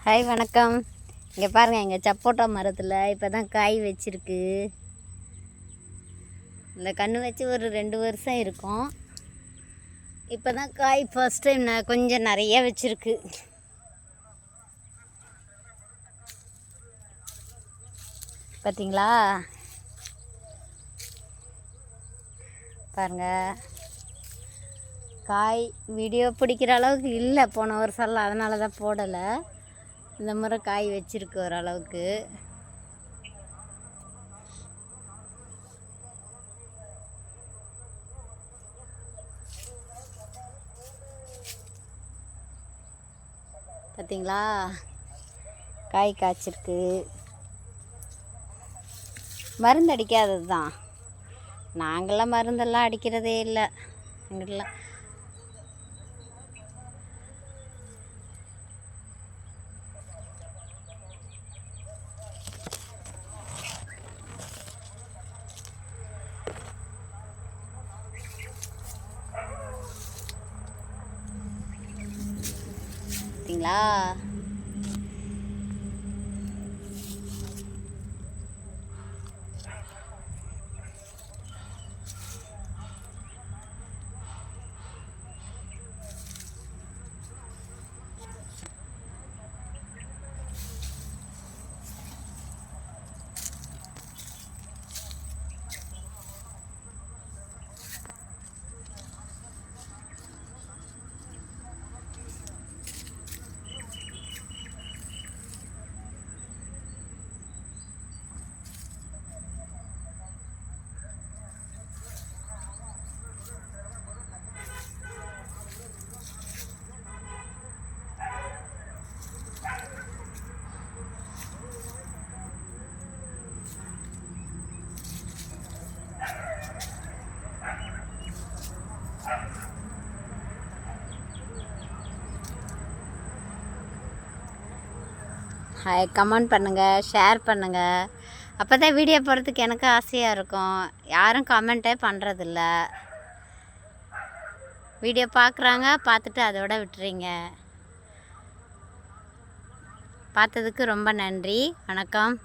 Hi வணக்கம். இங்கே பாருங்கள், எங்கள் சப்போட்டா மரத்தில் இப்போ தான் காய் வச்சிருக்கு. இந்த கன்று வச்சு ஒரு 2 வருஷம் இருக்கும். இப்போ தான் காய் ஃபர்ஸ்ட் டைம் கொஞ்சம் நிறைய வச்சுருக்கு. பார்த்தீங்களா? பாருங்கள், காய் வீடியோ பிடிக்கிற அளவுக்கு இல்லை போன வருஷம்லாம், அதனால தான் போடலை. இந்த முறை காய் வச்சிருக்கு ஓரளவுக்கு. பார்த்தீங்களா? காய் காய்ச்சிருக்கு. மருந்து அடிக்காதது தான். நாங்களாம் மருந்தெல்லாம் அடிக்கிறதே இல்லை எங்கிட்டலாம். பார்த்தீங்களா? ஹாய், கமெண்ட் பண்ணுங்கள், ஷேர் பண்ணுங்கள். அப்போ தான் வீடியோ போடுறதுக்கு எனக்கு ஆசையாக இருக்கும். யாரும் கமெண்ட்டே பண்ணுறதில்ல. வீடியோ பார்க்குறாங்க, பார்த்துட்டு அதோட விட்டுறீங்க. பார்த்ததுக்கு ரொம்ப நன்றி. வணக்கம்.